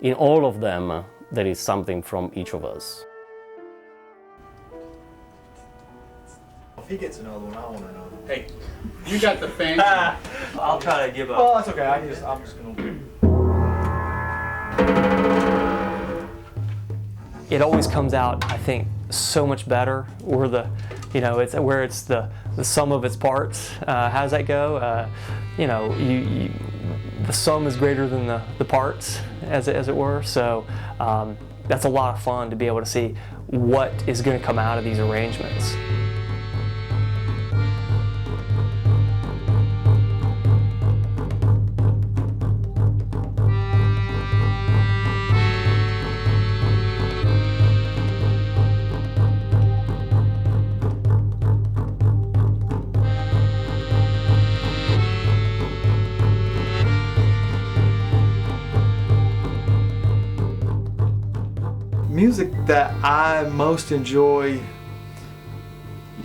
in all of them, there is something from each of us. If he gets another one, I want another one. Hey, you got the fan. I'll try to give up. Well, that's okay. I'm just gonna. It always comes out, I think, so much better, or it's the sum of its parts. How does that go? The sum is greater than the parts, as it were. So that's a lot of fun to be able to see what is going to come out of these arrangements. Music that I most enjoy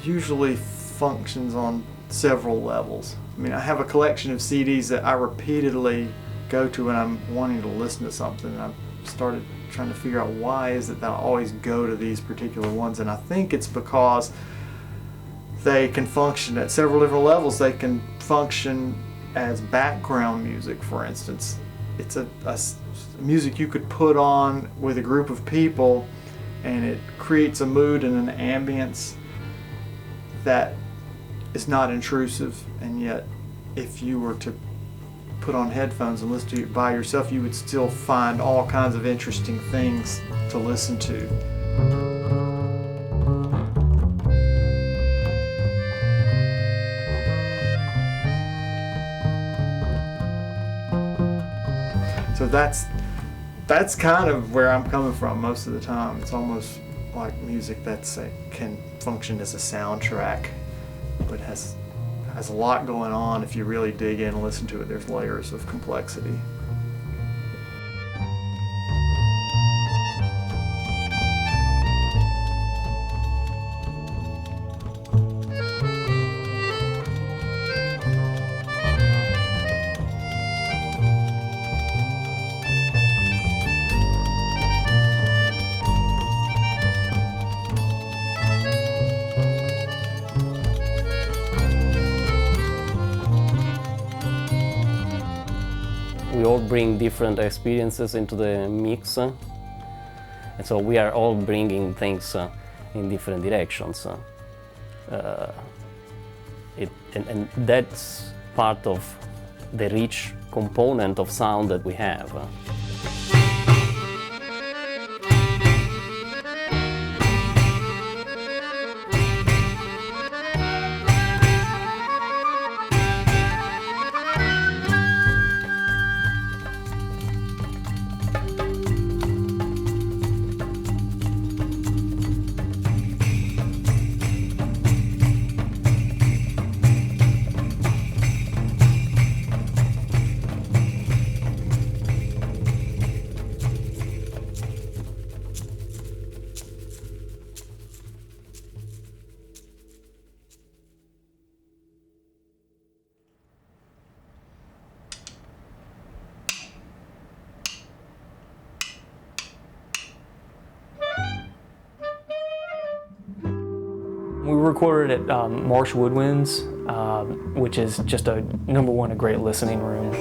usually functions on several levels. I mean, I have a collection of CDs that I repeatedly go to when I'm wanting to listen to something. And I've started trying to figure out why is it that I always go to these particular ones, and I think it's because they can function at several different levels. They can function as background music, for instance. It's a music you could put on with a group of people, and it creates a mood and an ambience that is not intrusive, and yet if you were to put on headphones and listen to it by yourself, you would still find all kinds of interesting things to listen to. So that's kind of where I'm coming from most of the time. It's almost like music that can function as a soundtrack, but has a lot going on. If you really dig in and listen to it, there's layers of complexity. We all bring different experiences into the mix, and so we are all bringing things in different directions. And that's part of the rich component of sound that we have. We recorded at Marsh Woodwinds, which is just a great listening room.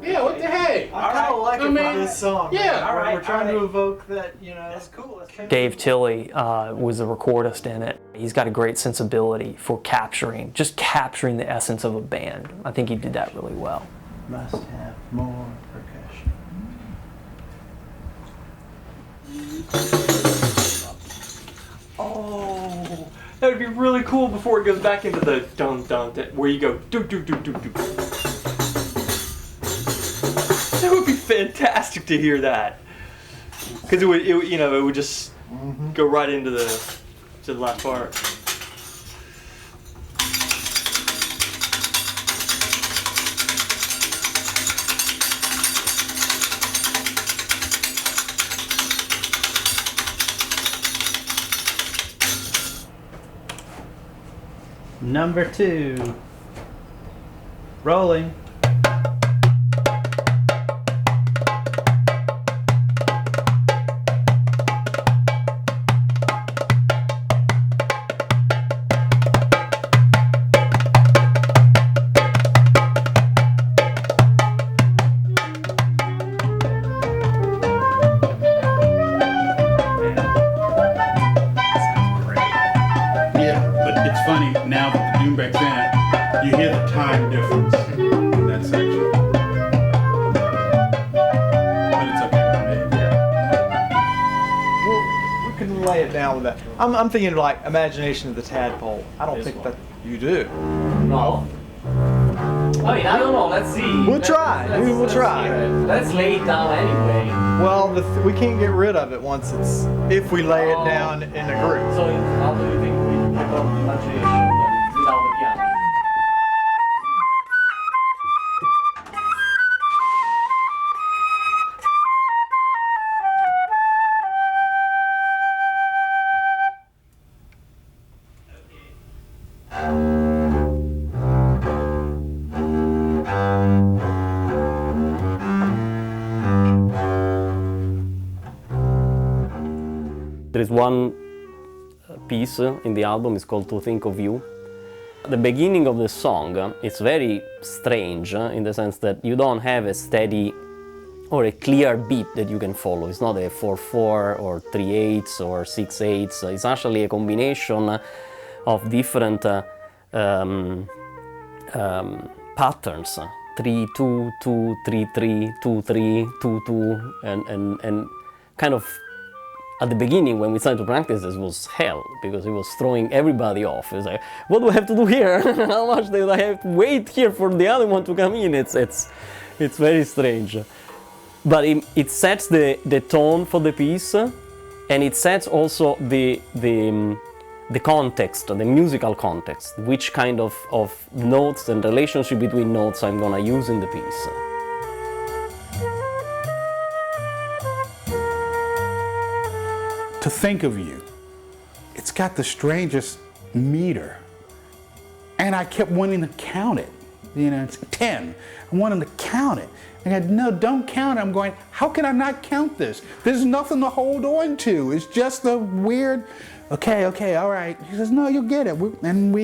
Yeah, what the heck? I kind of like it for this song. Yeah, We're, all right, we're trying all to right. evoke that, That's cool. Dave Tilley was the recordist in it. He's got a great sensibility for capturing the essence of a band. I think he did that really well. Must have more percussion. Oh, that would be really cool before it goes back into the dun dun, where you go do do do do do. That would be fantastic to hear that, because it would just go right into the last part. Number 2. Rolling. down with that. I'm thinking like Imagination of the Tadpole. I don't think that you do. No. I mean, I don't know. Let's see. We'll try. We'll try. Let's lay it down anyway. Well, we can't get rid of it once if we lay it down in a group. So how do you think we pick up Imagination without the piano? There is one piece in the album, it's called To Think of You. The beginning of the song is very strange in the sense that you don't have a steady or a clear beat that you can follow. It's not a 4/4 or 3/8 or 6/8. It's actually a combination of different patterns. 3/2, 2, 3/3, 2/3, 2/2, and kind of. At the beginning, when we started to practice, this was hell because it was throwing everybody off. It's like, what do I have to do here? How much do I have to wait here for the other one to come in? It's very strange. But it sets the tone for the piece, and it sets also the context, the musical context, which kind of notes and relationship between notes I'm gonna use in the piece. To Think of You. It's got the strangest meter. And I kept wanting to count it. You know, it's 10. I wanted to count it. And I go, no, don't count it. I'm going, how can I not count this? There's nothing to hold on to. It's just a weird, okay, all right. He says, no, you'll get it. And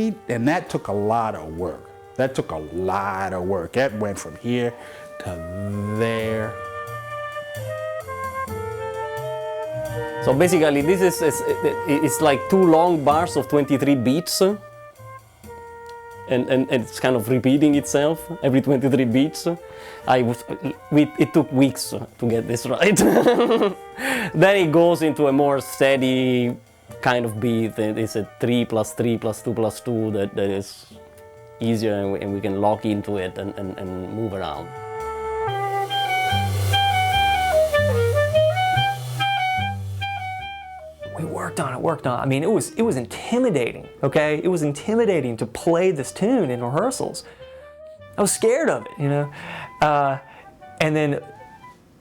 that took a lot of work. That took a lot of work. That went from here to there. So basically this is it's like 2 long bars of 23 beats and it's kind of repeating itself every 23 beats. It took weeks to get this right. Then it goes into a more steady kind of beat. It's a 3 + 3 + 2 + 2 that is easier and we can lock into it and move around. We worked on it. I mean, it was intimidating, okay? It was intimidating to play this tune in rehearsals. I was scared of it, you know? And then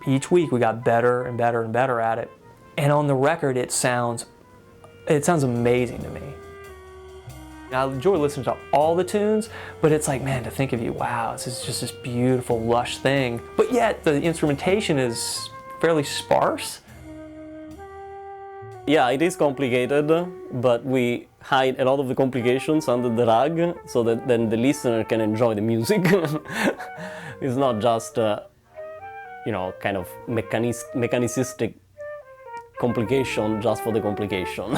each week we got better and better and better at it. And on the record, it sounds amazing to me. I enjoy listening to all the tunes, but it's like, man, To Think of You, wow, this is just this beautiful, lush thing. But yet the instrumentation is fairly sparse. Yeah, it is complicated, but we hide a lot of the complications under the rug so that then the listener can enjoy the music. It's not just, kind of mechanicistic complication just for the complication.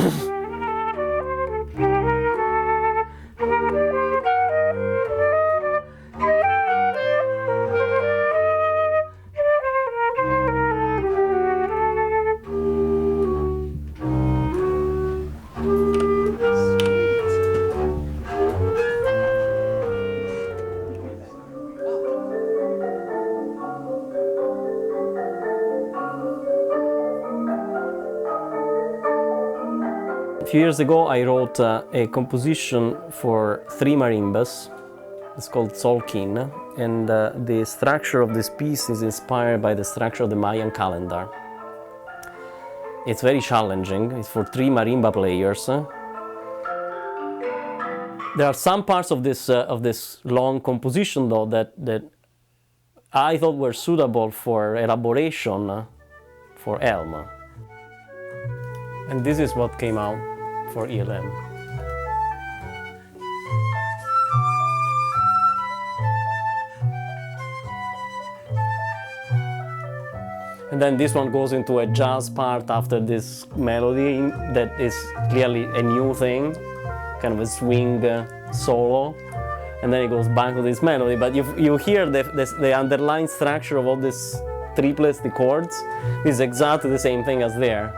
A few years ago I wrote a composition for 3 marimbas. It's called Solkin, and the structure of this piece is inspired by the structure of the Mayan calendar. It's very challenging. It's for 3 marimba players. There are some parts of this long composition though that I thought were suitable for elaboration for ELM. And this is what came out for ELM. And then this one goes into a jazz part after this melody that is clearly a new thing, kind of a swing solo. And then it goes back to this melody, but you hear the underlying structure of all these triplets, the chords, is exactly the same thing as there.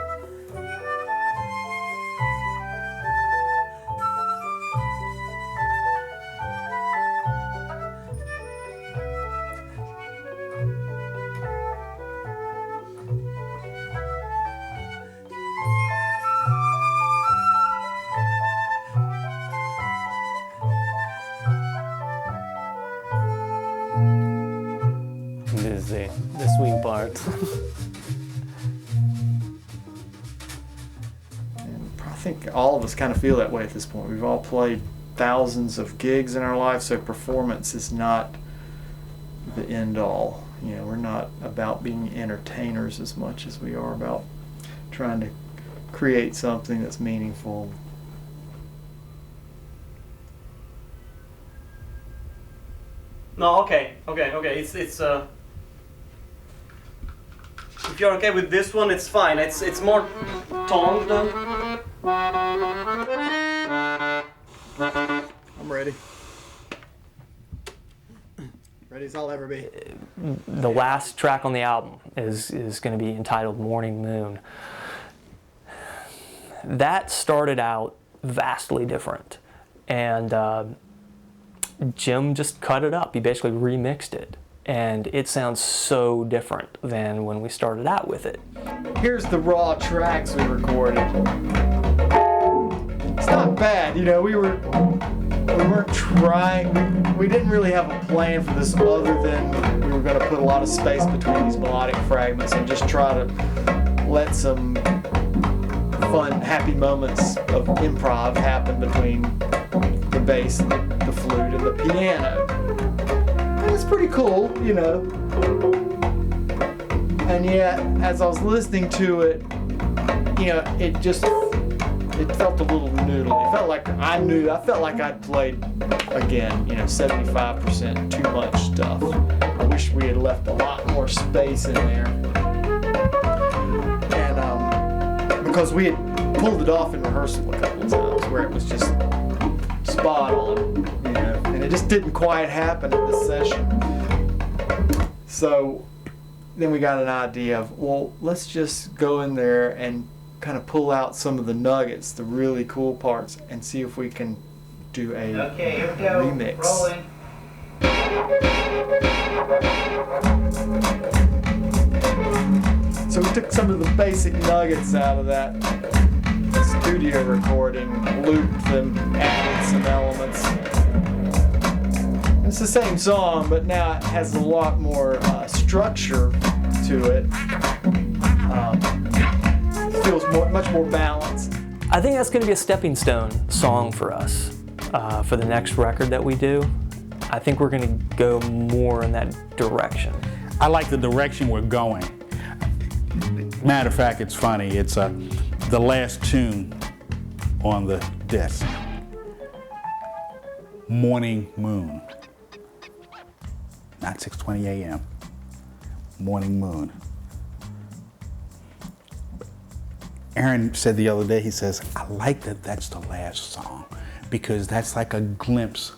the swing part. I think all of us kind of feel that way at this point. We've all played thousands of gigs in our lives, so performance is not the end all. You know, we're not about being entertainers as much as we are about trying to create something that's meaningful. No, okay. It's if you're okay with this one, it's fine. It's more toned. I'm ready. Ready as I'll ever be. The last track on the album is going to be entitled Morning Moon. That started out vastly different, and Jim just cut it up. He basically remixed it, and it sounds so different than when we started out with it. Here's the raw tracks we recorded. It's not bad, you know. We weren't trying. We didn't really have a plan for this other than we were going to put a lot of space between these melodic fragments and just try to let some fun, happy moments of improv happen between the bass and the flute and the piano. And it's pretty cool, you know. And yet, as I was listening to it, you know, it felt a little noodly. It felt like I felt like I'd played, again, you know, 75% too much stuff. I wish we had left a lot more space in there. And because we had pulled it off in rehearsal a couple of times where it was just spot on, you know, and it just didn't quite happen at this session. So then we got an idea of, well, let's just go in there and kind of pull out some of the nuggets, the really cool parts, and see if we can do a Okay, here we go. remix. Rolling. So we took some of the basic nuggets out of that studio recording, looped them, added some elements. It's the same song, but now it has a lot more structure to it. Feels much more balanced. I think that's going to be a stepping stone song for us for the next record that we do. I think we're going to go more in that direction. I like the direction we're going. Matter of fact, it's funny. It's the last tune on the disc. Morning Moon. Not 6:20 a.m. Morning Moon. Aaron said the other day, he says, I like that that's the last song because that's like a glimpse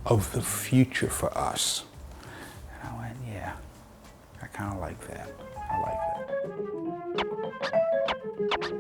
of the future for us. And I went, yeah, I kind of like that. I like that.